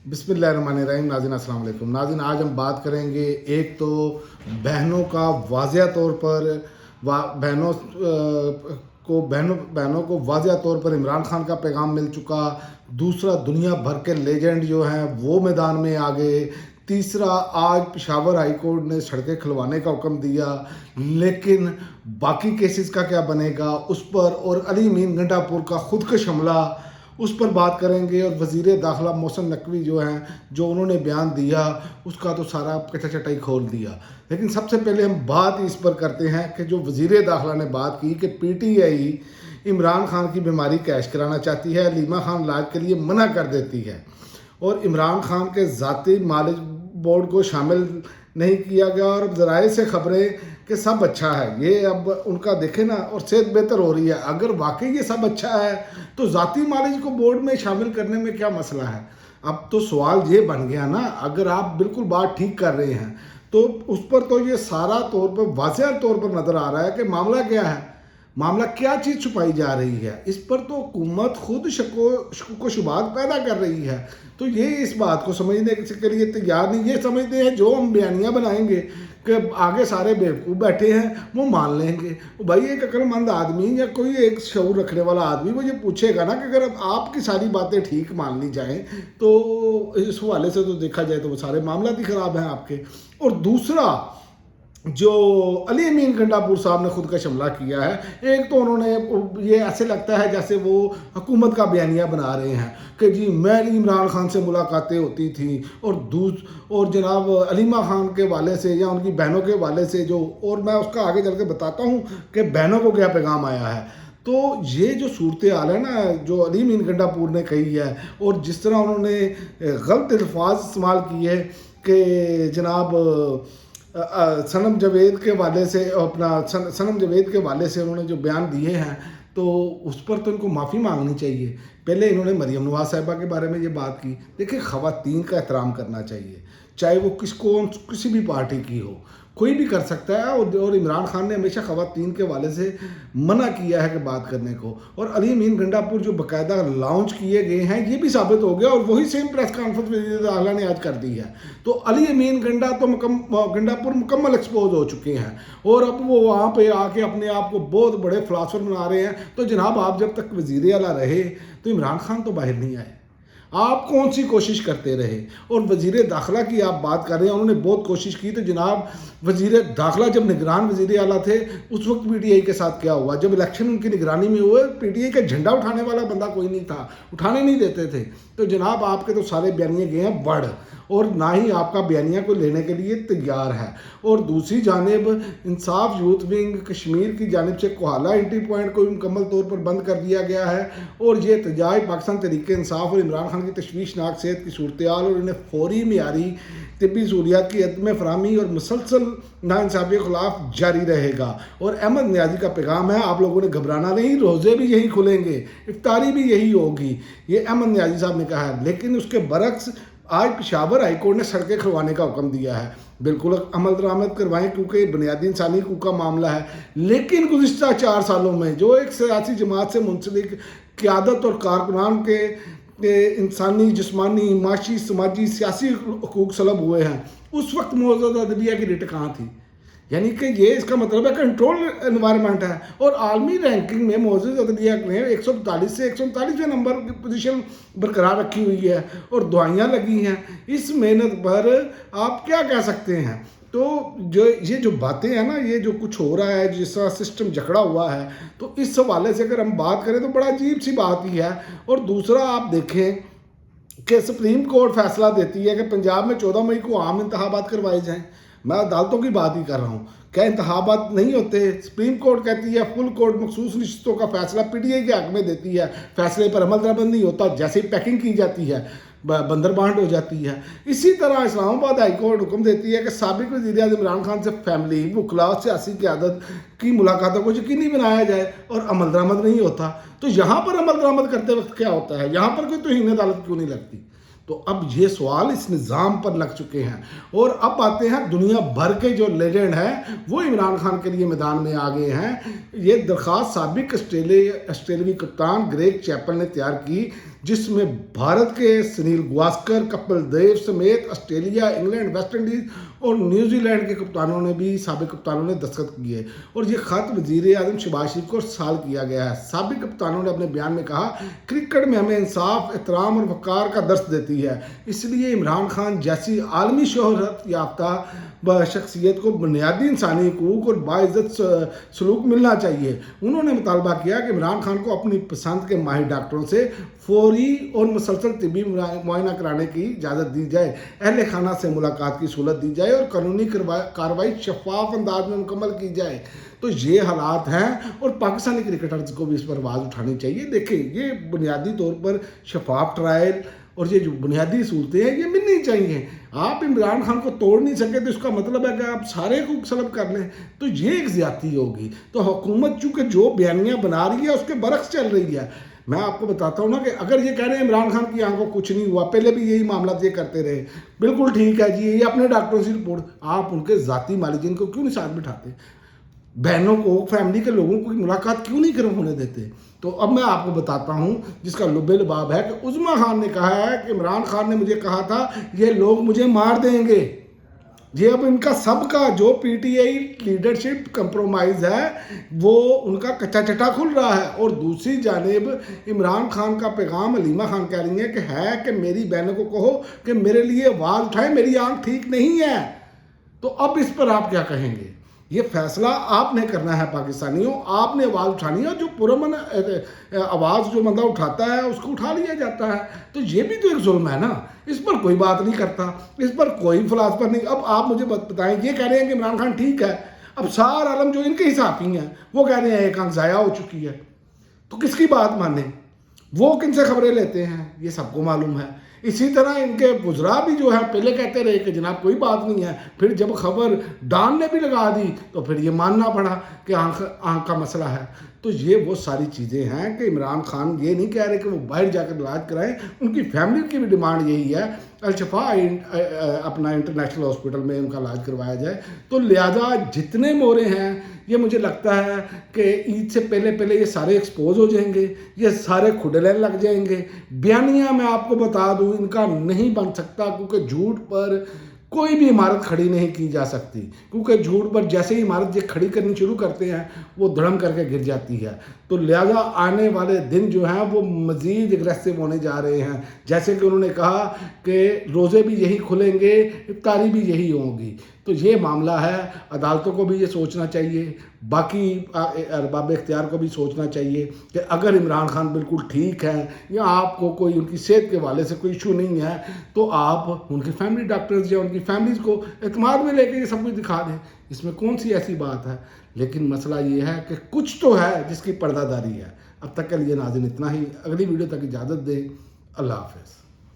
बिस्मिल्लाहिर्रहमानिर्रहीम। नाज़रीन अस्सलाम वालेकुम। नाज़रीन, आज हम बात करेंगे एक तो बहनों का वाज़िया तौर पर बहनों को वाज़िया तौर पर इमरान खान का पैगाम मिल चुका। दूसरा, दुनिया भर के लेजेंड जो हैं वो मैदान में आ गए। तीसरा, आज पेशावर हाई कोर्ट ने सड़कें खुलवाने का हुक्म दिया, लेकिन बाकी केसेस का क्या बनेगा उस पर, और अली अमीन गंडापुर का खुदकश हमला उस पर बात करेंगे। और वज़ीर दाखिला मोहसिन नकवी जो हैं, जो उन्होंने बयान दिया उसका तो सारा कच्चा चटाई खोल दिया। लेकिन सबसे पहले हम बात इस पर करते हैं कि जो वज़ीर दाखिला ने बात की कि पीटीआई इमरान खान की बीमारी कैश कराना चाहती है, हलीमा खान इलाज के लिए मना कर देती है और इमरान खान के ज़ाती मालिज बोर्ड को शामिल नहीं किया गया, और ज़राए से खबरें कि सब अच्छा है। ये अब उनका देखें ना, और सेहत बेहतर हो रही है। अगर वाकई ये सब अच्छा है तो ज़ाती मालिज को बोर्ड में शामिल करने में क्या मसला है। अब तो सवाल ये बन गया ना, अगर आप बिल्कुल बात ठीक कर रहे हैं तो उस पर तो ये सारा तौर पर वाज़ेह तौर पर नज़र आ रहा है कि मामला क्या है, मामला क्या चीज़ छुपाई जा रही है। इस पर तो हुकूमत खुद शक व शुबहात पैदा कर रही है। तो ये इस बात को समझने के लिए तैयार नहीं। ये समझते हैं जो हम बयानियाँ बनाएंगे कि आगे सारे बेवकूफ़ बैठे हैं वो मान लेंगे। भाई, एक अक्लमंद आदमी या कोई एक शऊर रखने वाला आदमी वो ये पूछेगा ना कि अगर अब आपकी सारी बातें ठीक मान ली जाएँ तो इस हवाले से तो देखा जाए तो वो सारे मामला ही ख़राब हैं आपके। और दूसरा, जो अली अमीन गंडापुर साहब ने खुद का हमला किया है, एक तो उन्होंने ये ऐसे लगता है जैसे वो हुकूमत का बयानिया बना रहे हैं कि जी मेरी इमरान खान से मुलाकातें होती थी, और जनाब हलीमा खान के वाले से या उनकी बहनों के वाले से जो, और मैं उसका आगे चल के बताता हूँ कि बहनों को क्या पैगाम आया है। तो ये जो सूरत हाल है ना, जो अली अमीन गंडापुर ने कही है, और जिस तरह उन्होंने गलत अल्फाज इस्तेमाल किए कि जनाब सनम जावेद के वाले से, सनम जावेद के वाले से उन्होंने जो बयान दिए हैं, तो उस पर तो इनको माफ़ी मांगनी चाहिए। पहले इन्होंने मरियम नवाज साहिबा के बारे में ये बात की। देखिए, ख़वातीन का एहतराम करना चाहिए, चाहे वो किसी भी पार्टी की हो, कोई भी कर सकता है। और इमरान खान ने हमेशा ख़वातीन के वाले से मना किया है कि बात करने को। और अली अमीन गंडापुर जो बाकायदा लॉन्च किए गए हैं, ये भी साबित हो गया, और वही सेम प्रेस कॉन्फ्रेंस वज़ीर आला ने आज कर दी है। तो अली अमीन गंडापुर मुकम्मल एक्सपोज हो चुके हैं, और अब वो वहाँ पे आके अपने आप को बहुत बड़े फिलासफर बना रहे हैं। तो जनाब, आप जब तक वज़ीर आला रहे तो इमरान खान तो बाहर नहीं आए, आप कौन सी कोशिश करते रहे। और वज़ीर दाखिला की आप बात कर रहे हैं, उन्होंने बहुत कोशिश की। तो जनाब, वज़ीर दाखिला जब निगरान वज़ीर आला थे उस वक्त पीटीआई के साथ क्या हुआ, जब इलेक्शन उनकी निगरानी में हुए, पीटीआई का झंडा उठाने वाला बंदा कोई नहीं था, उठाने नहीं देते थे। तो जनाब, आपके तो सारे बयानिए गए हैं बढ़, और ना ही आपका बयानिया को लेने के लिए तैयार है। और दूसरी जानिब इंसाफ यूथ विंग कश्मीर की जानिब से कोहाला एंट्री पॉइंट को भी मुकम्मल तौर पर बंद कर दिया गया है। और ये एहतजाज पाकिस्तान तहरीक इंसाफ और इमरान खान की तशवीशनाक सेहत की सूरत हाल और इन्हें फौरी मियारी तिब्बी सहूलियात की अदम फराहमी और मुसलसल नाइंसाफ़ी के खिलाफ जारी रहेगा। और अहमद नियाज़ी का पैगाम है, आप लोगों ने घबराना नहीं, रोज़े भी यही खुलेंगे, इफ्तारी भी यही होगी, ये अहमद नियाज़ी साहब ने कहा है। लेकिन उसके बरक्स आज पेशावर हाई कोर्ट ने सड़कें खुलवाने का हुक्म दिया है। बिल्कुल अमल दरामद करवाएं, क्योंकि बुनियादी इंसानी हकूक़ का मामला है। लेकिन गुज़िश्ता 4 सालों में जो एक सियासी जमात से मुंसलिक क़यादत और कारकुनान के इंसानी, जिस्मानी, माशी, समाजी, सियासी हकूक़ सलब हुए हैं, उस वक्त मौजूदा अदलिया की रेट कहाँ थी। यानी कि ये इसका मतलब है कंट्रोल एनवायरनमेंट है। और आलमी रैंकिंग में मौजूद अदलिया ने 142 से 139वें नंबर की पोजीशन बरकरार रखी हुई है, और दुआइयाँ लगी हैं। इस मेहनत पर आप क्या कह सकते हैं। तो जो बातें हैं ना, ये जो कुछ हो रहा है, जिस तरह सिस्टम जकड़ा हुआ है, तो इस हवाले से अगर हम बात करें तो बड़ा अजीब सी बात ही है। और दूसरा, आप देखें कि सुप्रीम कोर्ट फैसला देती है कि पंजाब में 14 मई को आम इंतखाबात करवाए जाएँ। मैं अदालतों की बात ही कर रहा हूँ, क्या इंतखाबात नहीं होते। सुप्रीम कोर्ट कहती है, फुल कोर्ट मखसूस रिश्तों का फैसला पीटीआई के हक में देती है, फैसले पर अमल दरामद नहीं होता, जैसे ही पैकिंग की जाती है बंदरबांट हो जाती है। इसी तरह इस्लामाबाद हाई कोर्ट हुक्म देती है कि साबिक वज़ीर-ए-आज़म इमरान खान से फैमिली, वकला और सियासी क़यादत की मुलाकातों को यकीनी बनाया जाए, और अमल दरामद नहीं होता। तो यहाँ पर अमल दरामद करते वक्त क्या होता है, यहाँ पर कोई तौहीन अदालत क्यों नहीं लगती। तो अब ये सवाल इस निज़ाम पर लग चुके हैं। और अब आते हैं, दुनिया भर के जो लेजेंड हैं वो इमरान खान के लिए मैदान में आ गए हैं। ये दरख्वास्त साबिक ऑस्ट्रेलियावी कप्तान ग्रेग चैपल ने तैयार की जिसमें भारत के सुनील गावस्कर, कपिल देव समेत ऑस्ट्रेलिया, इंग्लैंड, वेस्ट इंडीज़ और न्यूजीलैंड के कप्तानों ने भी, साबिक कप्तानों ने दस्तखत किए। और ये खत वज़ीर आज़म शहबाज शरीफ को साल किया गया है। साबिक कप्तानों ने अपने बयान में कहा, क्रिकेट में हमें इंसाफ, एहतराम और वक़ार का दर्स देती है, इसलिए इमरान खान जैसी आलमी शोहरत याफ्ता शख्सियत को बुनियादी इंसानी हकूक़ और बाइज़्ज़त सलूक मिलना चाहिए। उन्होंने मुतालबा किया कि इमरान खान को अपनी पसंद के माहिर डॉक्टरों से फौरी और मुसलसल तिब्बी मुआयना कराने की इजाज़त दी जाए, अहल खाना से मुलाकात की सहूलत दी जाए और कानूनी कार्रवाई शफाफ अंदाज में मुकम्मल की जाए। तो ये हालात हैं और पाकिस्तानी क्रिकेटर्स को भी इस पर आवाज़ उठानी चाहिए। देखिए, ये बुनियादी तौर पर शफाफ ट्रायल और ये जो बुनियादी सूरतें हैं ये मिलनी चाहिए। आप इमरान खान को तोड़ नहीं सके तो इसका मतलब है कि आप सारे को सलब कर लें, तो ये एक ज़्यादती होगी। तो हुकूमत चूँकि जो बयानियाँ बना रही है उसके बरक्स चल रही है। मैं आपको बताता हूँ ना कि अगर ये कह रहे हैं इमरान खान की आंखों को कुछ नहीं हुआ, पहले भी यही मामला ये करते रहे, बिल्कुल ठीक है जी, ये अपने डॉक्टरों से रिपोर्ट, आप उनके ज़ाती मालिकीन को क्यों नहीं साथ बिठाते? बहनों को, फैमिली के लोगों को मुलाकात क्यों नहीं होने देते? तो अब मैं आपको बताता हूँ जिसका लुब्बे लबाब है कि उज़मा खान ने कहा है कि इमरान खान ने मुझे कहा था ये लोग मुझे मार देंगे। ये अब इनका सबका जो पीटीआई लीडरशिप कंप्रोमाइज़ है वो उनका कच्चा चटा खुल रहा है। और दूसरी जानिब इमरान खान का पैगाम हलीमा खान कह रही है कि मेरी बहनों को कहो कि मेरे लिए आवाज़ उठाएं, मेरी आँख ठीक नहीं है। तो अब इस पर आप क्या कहेंगे? ये फैसला आपने करना है पाकिस्तानियों, आपने आवाज़ उठानी है। जो पुरअमन आवाज़ जो बंदा उठाता है उसको उठा लिया जाता है, तो ये भी तो एक जुल्म है ना। इस पर कोई बात नहीं करता, इस पर कोई फिलासफर नहीं। अब आप मुझे बताएं, ये कह रहे हैं कि इमरान खान ठीक है, अब सार आलम जो इनके हिसाबी हैं वो कह रहे हैं एक आंख ज़ाया हो चुकी है, तो किसकी बात माने? वो किन से खबरें लेते हैं ये सबको मालूम है। इसी तरह इनके गुजरा भी जो है पहले कहते रहे कि जनाब कोई बात नहीं है, फिर जब खबर डॉन ने भी लगा दी तो फिर ये मानना पड़ा कि आँख का मसला है। तो ये वो सारी चीज़ें हैं कि इमरान खान ये नहीं कह रहे कि वो बाहर जाकर इलाज कराएं, उनकी फैमिली की भी डिमांड यही है अल-शफा अपना इंटरनेशनल हॉस्पिटल में उनका इलाज करवाया जाए। तो लिहाजा जितने मोरे हैं ये मुझे लगता है कि ईद से पहले पहले ये सारे एक्सपोज हो जाएंगे, ये सारे खुडले लग जाएंगे। बयानियाँ मैं आपको बता दूँ इनका नहीं बन सकता, क्योंकि झूठ पर कोई भी इमारत खड़ी नहीं की जा सकती, क्योंकि झूठ पर जैसे ही इमारत ये खड़ी करनी शुरू करते हैं वो धड़म करके गिर जाती है। तो लिहाजा आने वाले दिन जो हैं वो मज़ीद एग्रेसिव होने जा रहे हैं। जैसे कि उन्होंने कहा कि रोज़े भी यही खुलेंगे, इफ्तारी भी यही होगी। तो ये मामला है, अदालतों को भी ये सोचना चाहिए, बाकी अरबाब इख्तियार को भी सोचना चाहिए कि अगर इमरान खान बिल्कुल ठीक है या आपको कोई उनकी सेहत के हवाले से कोई इशू नहीं है तो आप उनके फैमिली डॉक्टर्स या उनकी फैमिलीज़ को एतमाद में लेकर ये सब कुछ दिखा दें। इसमें कौन सी ऐसी बात है? लेकिन मसला ये है कि कुछ तो है जिसकी पर्दादारी है। अब तक के लिए नाज़रीन इतना ही, अगली वीडियो तक इजाज़त दें। अल्लाह हाफ़िज़।